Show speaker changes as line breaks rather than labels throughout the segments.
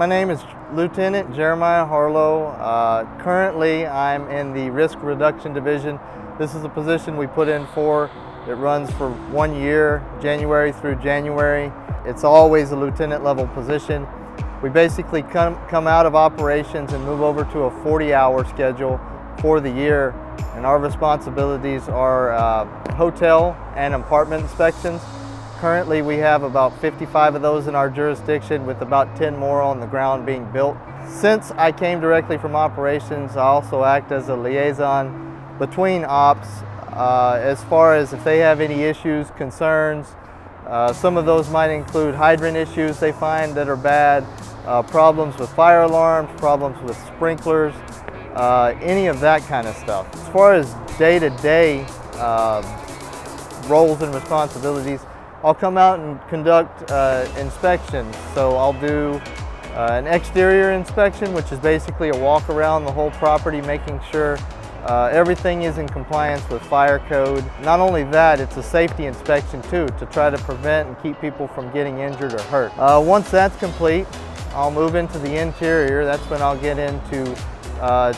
My name is Lieutenant Jeremiah Harlow. Currently, I'm in the Risk Reduction Division. This is a position we put in for. It runs for 1 year, January through January. It's always a lieutenant level position. We basically come out of operations and move over to a 40-hour schedule for the year, and our responsibilities are hotel and apartment inspections. Currently, we have about 55 of those in our jurisdiction, with about 10 more on the ground being built. Since I came directly from operations, I also act as a liaison between ops as far as if they have any issues, concerns. Some of those might include hydrant issues they find that are bad, problems with fire alarms, problems with sprinklers, any of that kind of stuff. As far as day-to-day roles and responsibilities, I'll come out and conduct inspections. So I'll do an exterior inspection, which is basically a walk around the whole property, making sure everything is in compliance with fire code. Not only that, it's a safety inspection too, to try to prevent and keep people from getting injured or hurt. Once that's complete, I'll move into the interior. That's when I'll get into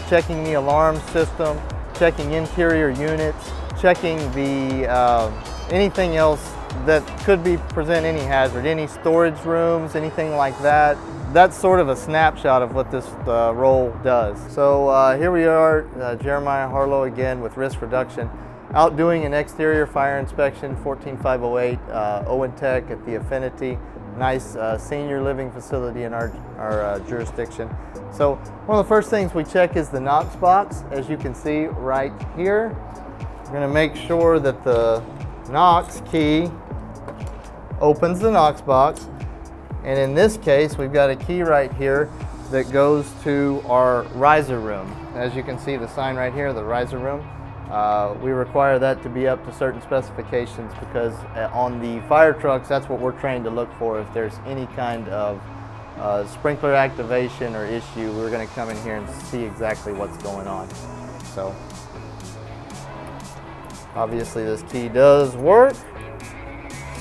checking the alarm system, checking interior units, checking the anything else that could present any hazard, any storage rooms, anything like that. That's sort of a snapshot of what this role does. So here we are, Jeremiah Harlow again with Risk Reduction, out doing an exterior fire inspection, 14508 Owen Tech at the Affinity. Nice senior living facility in our jurisdiction. So one of the first things we check is the Knox box. As you can see right here, we're going to make sure that the Knox key opens the Knox box, and in this case we've got a key right here that goes to our riser room. As you can see, the sign right here, the riser room, we require that to be up to certain specifications, because on the fire trucks, that's what we're trained to look for. If there's any kind of sprinkler activation or issue, we're going to come in here and see exactly what's going on. So obviously this key does work.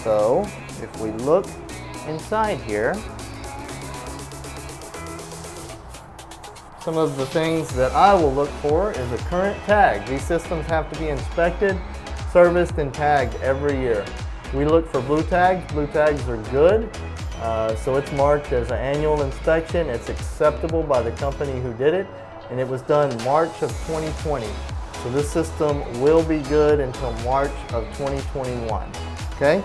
So if we look inside here, some of the things that I will look for is a current tag. These systems have to be inspected, serviced, and tagged every year. We look for blue tags. Blue tags are good. So it's marked as an annual inspection. It's acceptable by the company who did it, and it was done March of 2020. So this system will be good until March of 2021. Okay?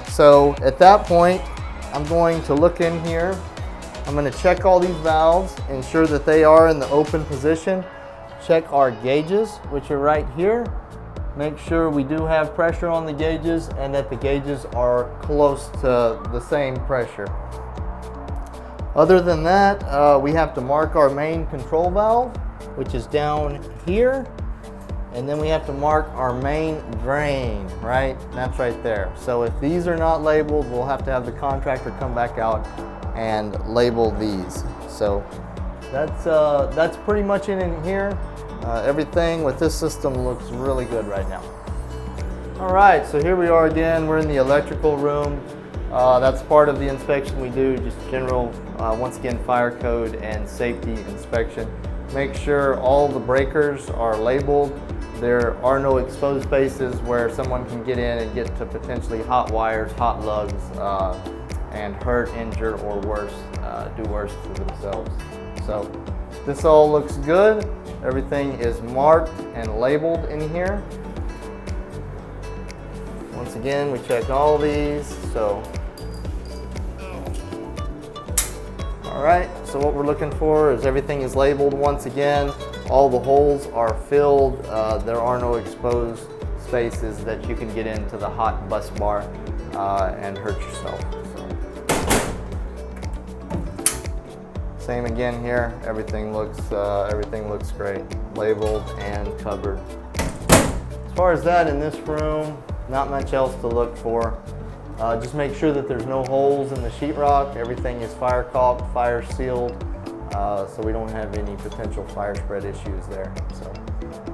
So at that point, I'm going to look in here. I'm going to check all these valves, ensure that they are in the open position. Check our gauges, which are right here. Make sure we do have pressure on the gauges and that the gauges are close to the same pressure. Other than that, we have to mark our main control valve, which is down here. And then we have to mark our main drain, right? That's right there. So if these are not labeled, we'll have to have the contractor come back out and label these. So that's pretty much it in here. Everything with this system looks really good right now. All right, so here we are again. We're in the electrical room. That's part of the inspection we do, just general, once again, fire code and safety inspection. Make sure all the breakers are labeled. There are no exposed spaces where someone can get in and get to potentially hot wires, hot lugs, and hurt, injure, or worse, do worse to themselves. So this all looks good. Everything is marked and labeled in here. Once again, we check all these. So, all right, so what we're looking for is everything is labeled once again. All the holes are filled. There are no exposed spaces that you can get into the hot bus bar and hurt yourself. So, same again here. Everything looks great, labeled and covered. As far as that in this room, not much else to look for. Just make sure that there's no holes in the sheetrock. Everything is fire caulked, fire sealed. So we don't have any potential fire spread issues there. So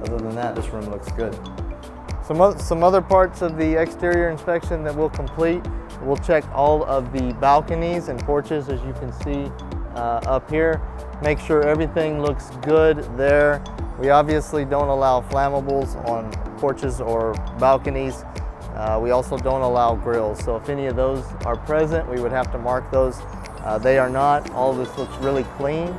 other than that, this room looks good. Some other parts of the exterior inspection that we'll complete, we'll check all of the balconies and porches. As you can see, up here. Make sure everything looks good there. We obviously don't allow flammables on porches or balconies. We also don't allow grills. So if any of those are present, we would have to mark those. They are not. All of this looks really clean.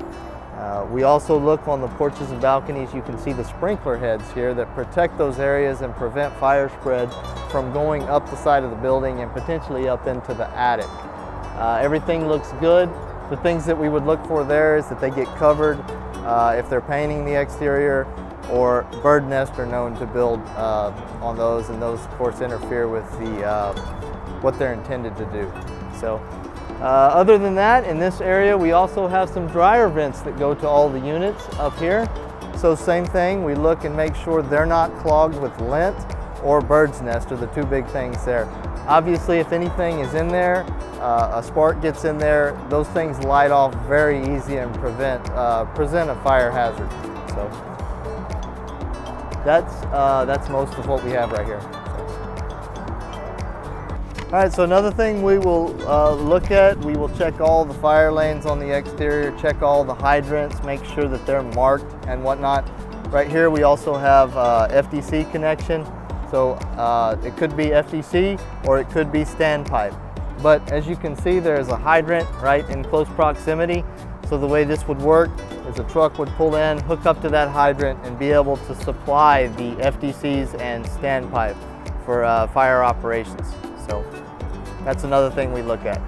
We also look on the porches and balconies. You can see the sprinkler heads here that protect those areas and prevent fire spread from going up the side of the building and potentially up into the attic. Everything looks good. The things that we would look for there is that they get covered if they're painting the exterior, or bird nests are known to build on those, and those of course interfere with the what they're intended to do. So other than that, in this area we also have some dryer vents that go to all the units up here. So same thing, we look and make sure they're not clogged with lint or bird's nest are the two big things there. Obviously if anything is in there, a spark gets in there, those things light off very easy and present a fire hazard. So that's most of what we have right here. All right, so another thing we will look at, we will check all the fire lanes on the exterior, check all the hydrants, make sure that they're marked and whatnot. Right here we also have FDC connection. So it could be FDC or it could be standpipe. But as you can see, there's a hydrant right in close proximity. So the way this would work is a truck would pull in, hook up to that hydrant, and be able to supply the FDCs and standpipe for fire operations. So that's another thing we look at.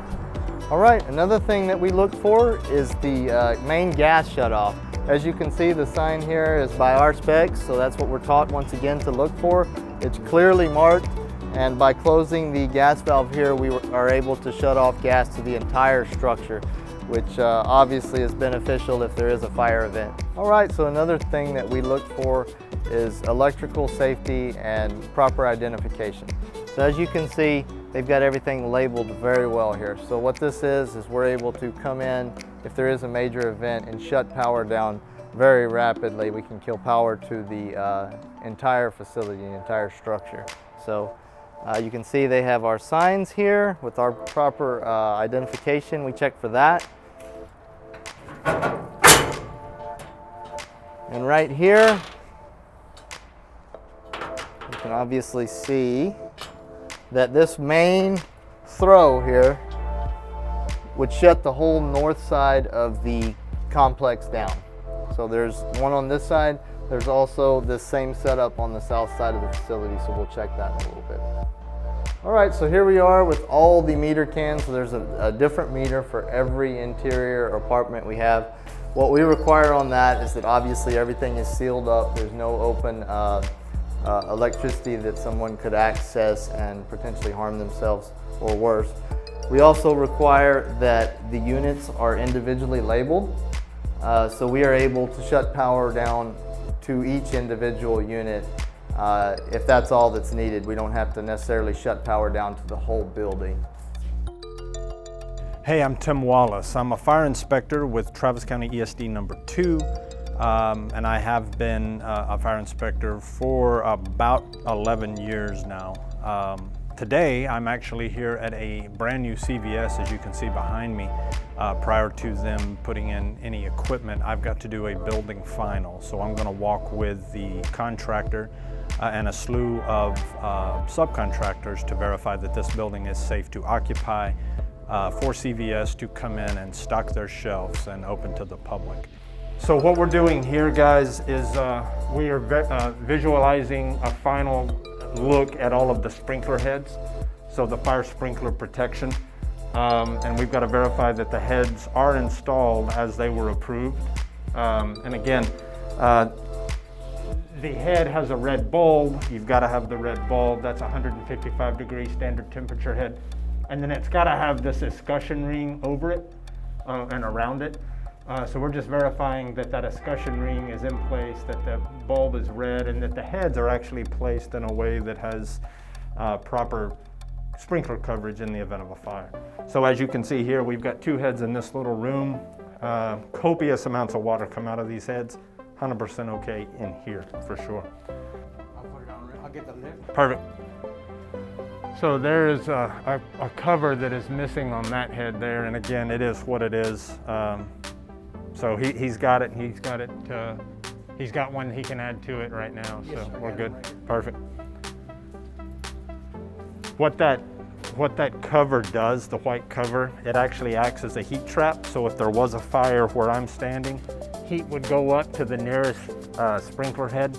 All right, another thing that we look for is the main gas shutoff. As you can see, the sign here is by our specs, so that's what we're taught once again to look for. It's clearly marked, and by closing the gas valve here, we are able to shut off gas to the entire structure, which obviously is beneficial if there is a fire event. All right, so another thing that we look for is electrical safety and proper identification. So as you can see, they've got everything labeled very well here. So what this is we're able to come in if there is a major event and shut power down very rapidly. We can kill power to the entire facility, the entire structure. So you can see they have our signs here with our proper identification. We check for that. And right here, you can obviously see that this main throw here would shut the whole north side of the complex down. So there's one on this side. There's also this same setup on the south side of the facility, so we'll check that in a little bit. All right, so here we are with all the meter cans. So there's a different meter for every interior apartment we have. What we require on that is that obviously everything is sealed up. There's no open electricity that someone could access and potentially harm themselves or worse. We also require that the units are individually labeled. So we are able to shut power down to each individual unit if that's all that's needed. We don't have to necessarily shut power down to the whole building.
Hey, I'm Tim Wallace. I'm a fire inspector with Travis County ESD number 2, and I have been a fire inspector for about 11 years now. Today, I'm actually here at a brand new CVS, as you can see behind me. Prior to them putting in any equipment, I've got to do a building final. So I'm gonna walk with the contractor and a slew of subcontractors to verify that this building is safe to occupy for CVS to come in and stock their shelves and open to the public. So what we're doing here, guys, is we are visualizing a final look at all of the sprinkler heads, so the fire sprinkler protection. And we've got to verify that the heads are installed as they were approved. And again, the head has a red bulb. You've got to have the red bulb. That's 155 degree standard temperature head. And then it's got to have this escutcheon ring over it and around it. So we're just verifying that that escutcheon ring is in place, that the bulb is red, and that the heads are actually placed in a way that has proper sprinkler coverage in the event of a fire. So as you can see here, we've got 2 heads in this little room. Copious amounts of water come out of these heads. 100% okay in here for sure.
I'll put it on, I'll get the lift.
Perfect. So there is a cover that is missing on that head there, and again, it is what it is. So he's got it. He's got one he can add to it right now. So yes, we're good. Perfect. What that cover does, the white cover, it actually acts as a heat trap. So if there was a fire where I'm standing, heat would go up to the nearest sprinkler head.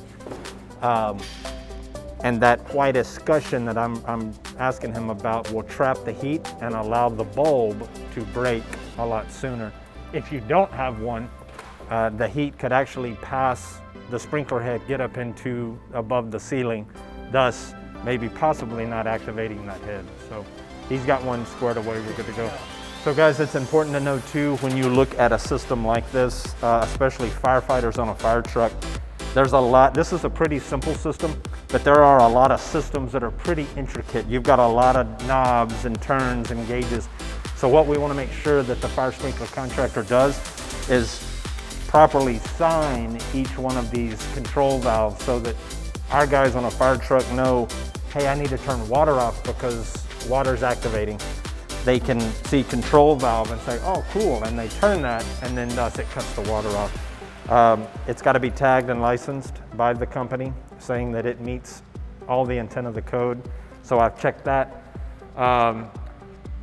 And that white escutcheon that I'm asking him about will trap the heat and allow the bulb to break a lot sooner. If you don't have one, the heat could actually pass the sprinkler head, get up into above the ceiling, thus maybe possibly not activating that head. So he's got one squared away, we're good to go. So guys, it's important to know too, when you look at a system like this, especially firefighters on a fire truck, there's a lot. This is a pretty simple system, but there are a lot of systems that are pretty intricate. You've got a lot of knobs and turns and gauges. So what we want to make sure that the fire sprinkler contractor does is properly sign each one of these control valves so that our guys on a fire truck know, hey, I need to turn water off because water's activating. They can see control valve and say, oh, cool, and they turn that, and then thus it cuts the water off. It's got to be tagged and licensed by the company, saying that it meets all the intent of the code. So I've checked that.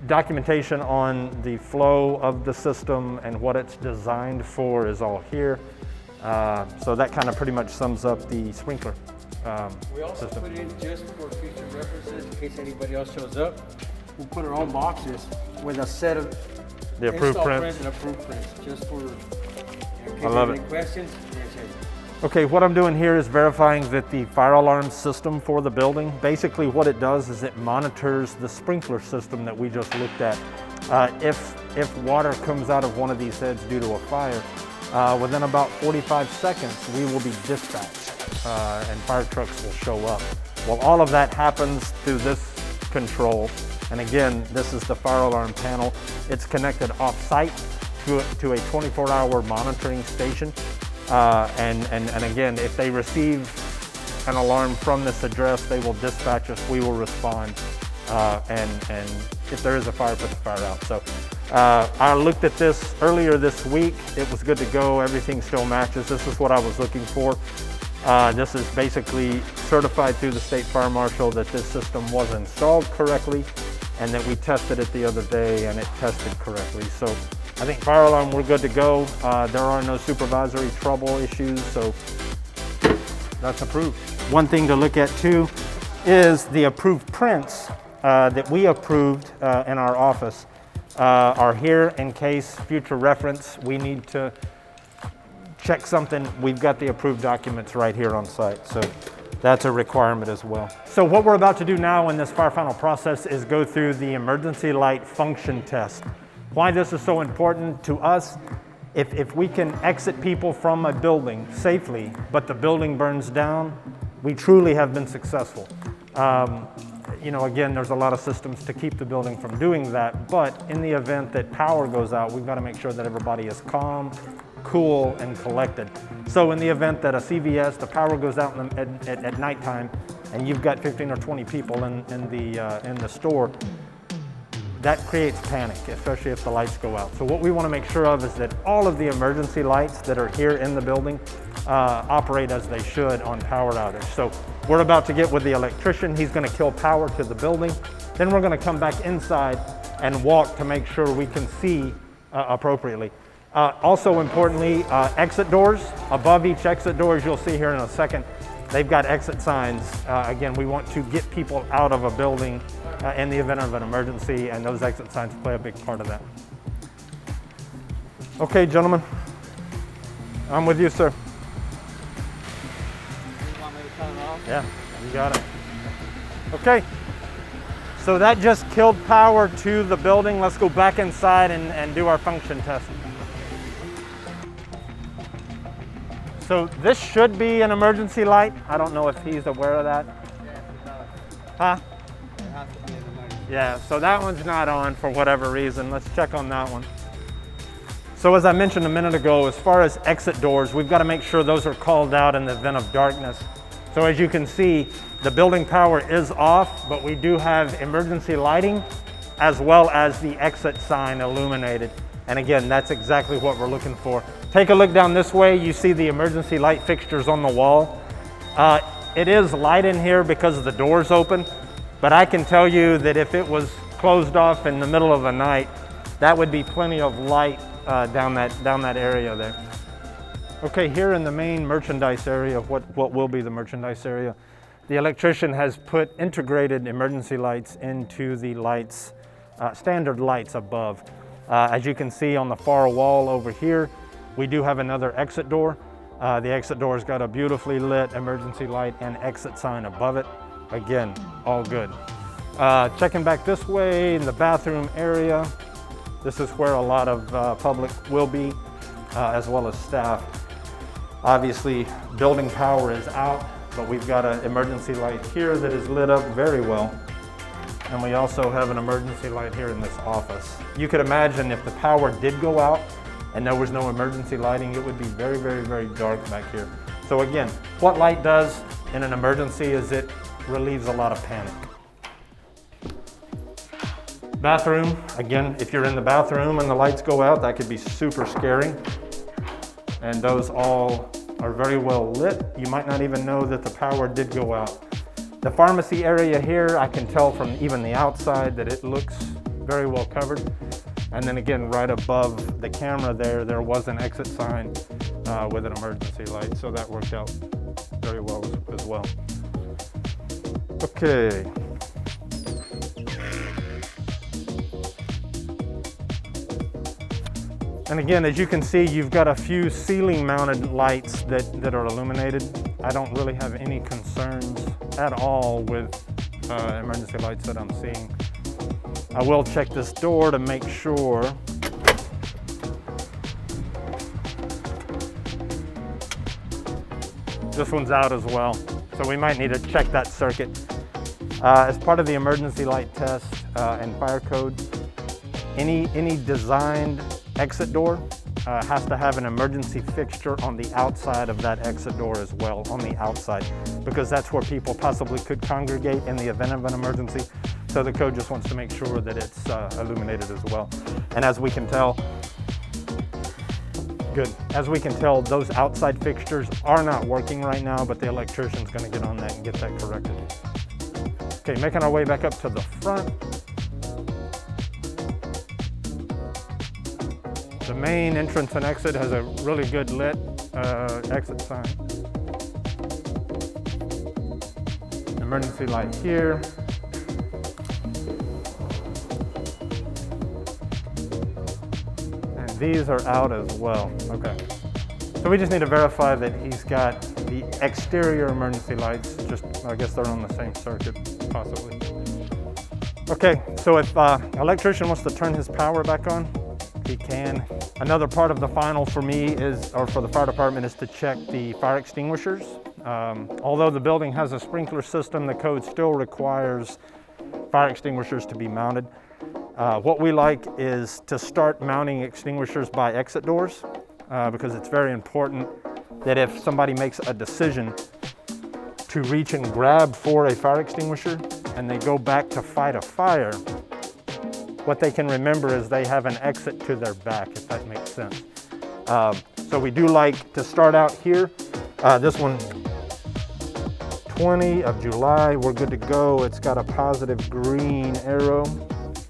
Documentation on the flow of the system and what it's designed for is all here. So that kind of pretty much sums up the sprinkler
we also
system.
Put in just for future references in case anybody else shows up. We'll put our own boxes with a set of
The approved prints
and approved prints, just for in case
I love
any
it.
questions.
Okay, what I'm doing here is verifying that the fire alarm system for the building, basically what it does is it monitors the sprinkler system that we just looked at. If water comes out of one of these heads due to a fire, within about 45 seconds, we will be dispatched and fire trucks will show up. Well, all of that happens through this control. And again, this is the fire alarm panel. It's connected off-site to a 24-hour monitoring station. And again, if they receive an alarm from this address, they will dispatch us, we will respond. And if there is a fire, put the fire out. So I looked at this earlier this week. It was good to go. Everything still matches. This is what I was looking for. This is basically certified through the state fire marshal that this system was installed correctly and that we tested it the other day and it tested correctly. So I think fire alarm, we're good to go. There are no supervisory trouble issues, so that's approved. One thing to look at too is the approved prints that we approved in our office are here in case future reference we need to check something. We've got the approved documents right here on site, so that's a requirement as well. So what we're about to do now in this fire final process is go through the emergency light function test. Why this is so important to us, if we can exit people from a building safely, but the building burns down, we truly have been successful. You know, again, there's a lot of systems to keep the building from doing that, but in the event that power goes out, we've got to make sure that everybody is calm, cool, and collected. So in the event that a CVS, the power goes out at nighttime, and you've got 15 or 20 people in the store, that creates panic, especially if the lights go out. So what we want to make sure of is that all of the emergency lights that are here in the building operate as they should on power outage. So we're about to get with the electrician. He's going to kill power to the building. Then we're going to come back inside and walk to make sure we can see appropriately. Also importantly, exit doors. Above each exit door, as you'll see here in a second, they've got exit signs. Again, we want to get people out of a building in the event of an emergency, and those exit signs play a big part of that. Okay, gentlemen, I'm with you, sir.
You want me to turn it off?
Yeah, you got it. Okay, so that just killed power to the building. Let's go back inside and do our function test. So this should be an emergency light. I don't know if he's aware of that. Huh? Yeah, so that one's not on for whatever reason. Let's check on that one. So as I mentioned a minute ago, as far as exit doors, we've got to make sure those are called out in the event of darkness. So as you can see, the building power is off, but we do have emergency lighting as well as the exit sign illuminated. And again, that's exactly what we're looking for. Take a look down this way. You see the emergency light fixtures on the wall. It is light in here because the door's open, but I can tell you that if it was closed off in the middle of the night, that would be plenty of light down that area there. Okay, here in the main merchandise area, what will be the merchandise area, the electrician has put integrated emergency lights into the lights, standard lights above. As you can see on the far wall over here, we do have another exit door. The exit door's got a beautifully lit emergency light and exit sign above it. Again, all good. Checking back this way in the bathroom area, this is where a lot of public will be, as well as staff. Obviously, building power is out, but we've got an emergency light here that is lit up very well. And we also have an emergency light here in this office. You could imagine if the power did go out and there was no emergency lighting, it would be very, very, very dark back here. So again, what light does in an emergency is it relieves a lot of panic. Bathroom, again, if you're in the bathroom and the lights go out, that could be super scary. And those all are very well lit. You might not even know that the power did go out. The pharmacy area here, I can tell from even the outside that it looks very well covered. And then again, right above the camera there was an exit sign with an emergency light. So that worked out very well as well. Okay. And again, as you can see, you've got a few ceiling mounted lights that are illuminated. I don't really have any concerns at all with emergency lights that I'm seeing. I will check this door to make sure. This one's out as well, so we might need to check that circuit. As part of the emergency light test and fire code, any designed exit door has to have an emergency fixture on the outside of that exit door as well, on the outside, because that's where people possibly could congregate in the event of an emergency. So the code just wants to make sure that it's illuminated as well. And as we can tell, good. As we can tell, those outside fixtures are not working right now, but the electrician's gonna get on that and get that corrected. Okay, making our way back up to the front. The main entrance and exit has a really good lit exit sign. Emergency light here. And these are out as well. Okay. So we just need to verify that he's got the exterior emergency lights. Just, I guess they're on the same circuit, possibly. Okay, so if electrician wants to turn his power back on, he can. Another part of the final for me is, or for the fire department, is to check the fire extinguishers. Although the building has a sprinkler system, the code still requires fire extinguishers to be mounted. What we like is to start mounting extinguishers by exit doors because it's very important that if somebody makes a decision to reach and grab for a fire extinguisher and they go back to fight a fire, what they can remember is they have an exit to their back, if that makes sense. So we do like to start out here. This one, 20 of July, we're good to go. It's got a positive green arrow.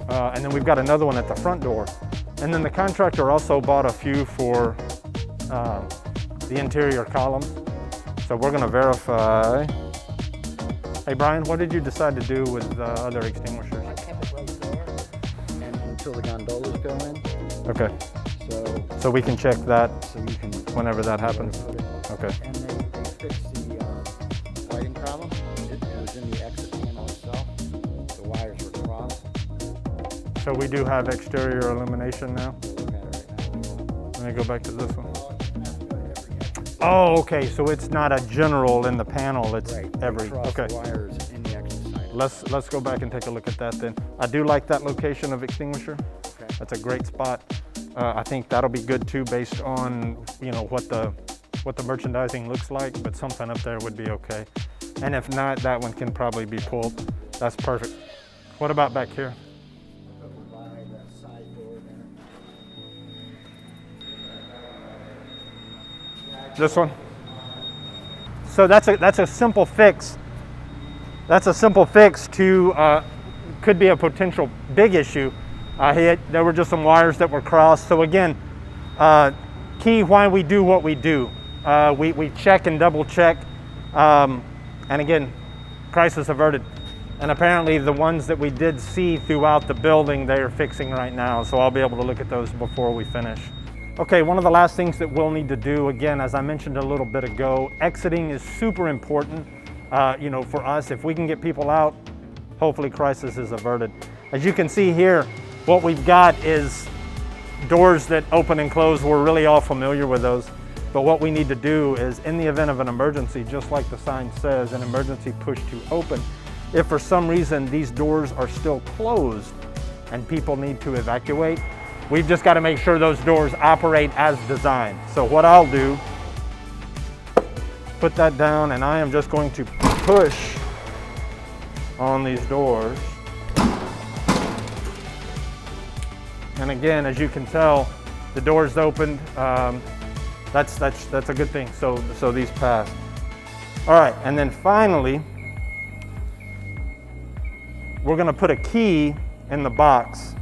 And then we've got another one at the front door. And then the contractor also bought a few for the interior columns. So we're gonna verify. Hey Brian, what did you decide to do with the other extinguishers?
I kept it right there and until the gondolas go in.
Okay.
So
we can check that
so you can
whenever that happens. Okay.
And they fixed the lighting problem. It was in the exit panel itself. The wires were crossed.
So we do have exterior illumination now.
Look at it right now.
Let me go back to this one. Oh, okay, so it's not a general in the panel, it's
Right.
every,
Cross
okay.
the wires in the exit side.
Let's go back and take a look at that then. I do like that location of extinguisher.
Okay.
That's a great spot. I think that'll be good too based on, you know, what the merchandising looks like, but something up there would be okay. And if not, that one can probably be pulled. That's perfect. What about back here?
By the side door there.
This one? So that's a simple fix. That's a simple fix to, could be a potential big issue. There were just some wires that were crossed. So again, key why we do what we do. We check and double check. And again, crisis averted. And apparently the ones that we did see throughout the building, they are fixing right now. So I'll be able to look at those before we finish. Okay, one of the last things that we'll need to do, again, as I mentioned a little bit ago, exiting is super important, for us. If we can get people out, hopefully crisis is averted. As you can see here, what we've got is doors that open and close. We're really all familiar with those. But what we need to do is, in the event of an emergency, just like the sign says, an emergency push to open, if for some reason these doors are still closed and people need to evacuate, we've just got to make sure those doors operate as designed. So what I'll do, put that down, and I am just going to push on these doors. And again, as you can tell, the doors opened. That's a good thing. So these pass. All right, and then finally, we're going to put a key in the box.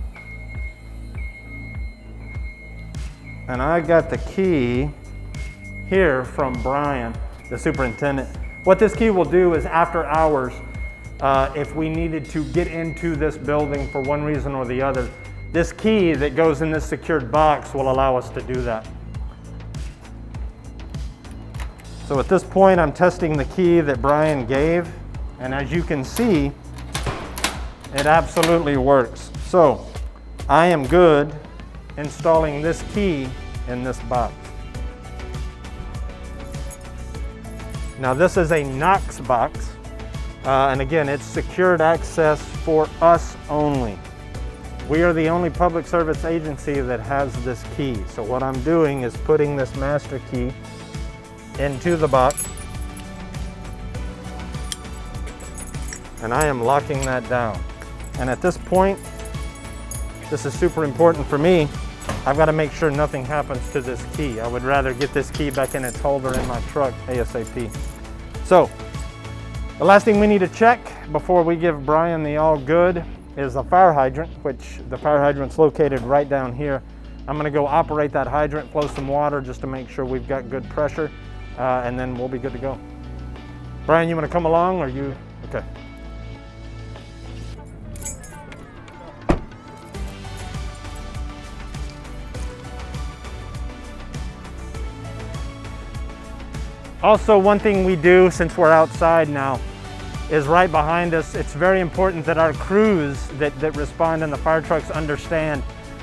And I got the key here from Brian, the superintendent. What this key will do is, after hours, if we needed to get into this building for one reason or the other, this key that goes in this secured box will allow us to do that. So at this point, I'm testing the key that Brian gave, and as you can see, it absolutely works. So I am good installing this key in this box. Now this is a Knox box, and again, it's secured access for us only. We are the only public service agency that has this key. So what I'm doing is putting this master key into the box, and I am locking that down. And at this point, this is super important for me. I've got to make sure nothing happens to this key. I would rather get this key back in its holder in my truck ASAP. So the last thing we need to check before we give Brian the all good is the fire hydrant, which the fire hydrant's located right down here. I'm gonna go operate that hydrant, flow some water just to make sure we've got good pressure, and then we'll be good to go. Brian, you wanna come along, or you? Okay. Also, one thing we do, since we're outside now, is right behind us. It's very important that our crews that respond in the fire trucks understand.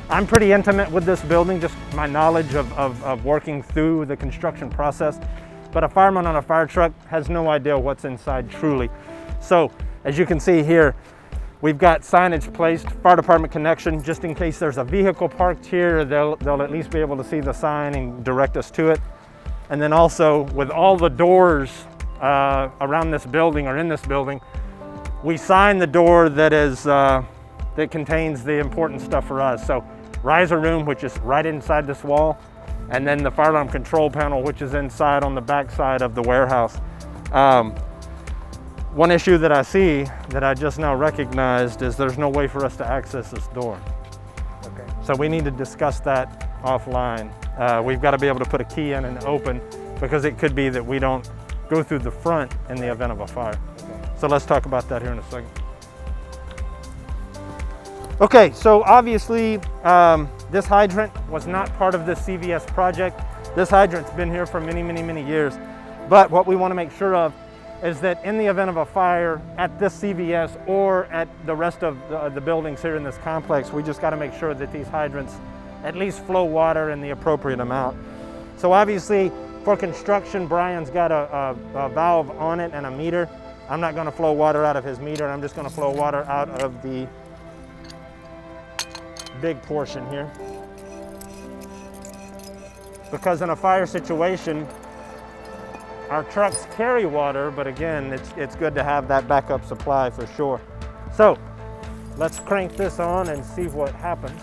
I'm pretty intimate with this building, just my knowledge of working through the construction process. But a fireman on a fire truck has no idea what's inside truly. So, as you can see here, we've got signage placed, fire department connection, just in case there's a vehicle parked here, they'll at least be able to see the sign and direct us to it. And then also, with all the doors around this building or in this building, we sign the door that is that contains the important stuff for us. So riser room, which is right inside this wall, and then the fire alarm control panel, which is inside on the back side of the warehouse. One issue that I see that I just now recognized is there's no way for us to access this door.
Okay.
So we need to discuss that offline. We've got to be able to put a key in and open, because it could be that we don't go through the front in the event of a fire.
Okay.
So let's talk about that here in a second. Okay, so obviously this hydrant was not part of this CVS project. This hydrant's been here for many, many, many years. But what we want to make sure of is that in the event of a fire at this CVS or at the rest of the buildings here in this complex, we just got to make sure that these hydrants at least flow water in the appropriate amount. So obviously, for construction, Brian's got a valve on it and a meter. I'm not going to flow water out of his meter. I'm just going to flow water out of the big portion here. Because in a fire situation, Our trucks carry water, but again, it's good to have that backup supply for sure. So let's crank this on and see what happens.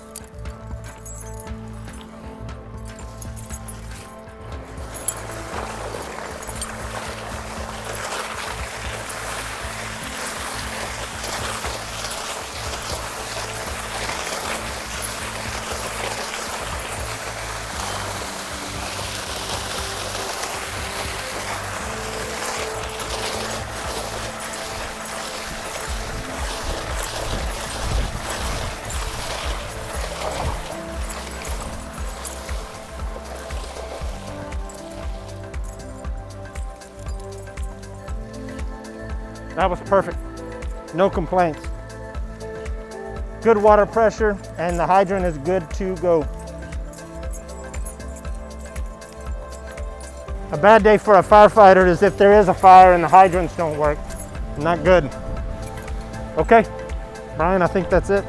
That was perfect. No complaints. Good water pressure, and the hydrant is good to go. A bad day for a firefighter is if there is a fire and the hydrants don't work. Not good. Okay, Brian, I think that's it.